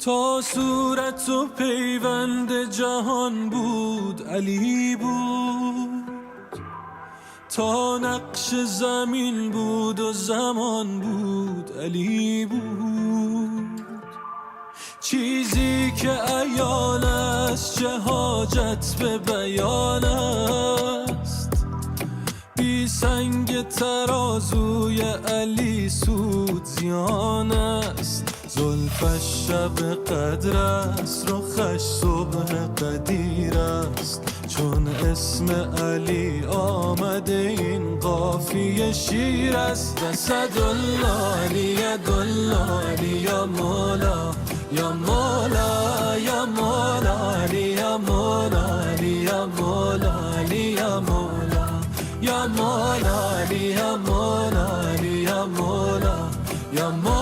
تا صورت و پیوند جهان بود علی بود، تا نقش زمین بود و زمان بود علی بود. چیزی که عیان است چه حاجت به بیان است، بی سنگ ترازوی علی سود زیان است. زلفش شب قدر است، رخش صبح قدیر است، چون اسم علی آمده این قافیه شیر است. اسدالله علی یدالله علی یا مولا یا مولا یا مولا علی یا مولا علی یا مولا علی یا مولا یا مولا علی یا مولا علی یا مولا یا مولا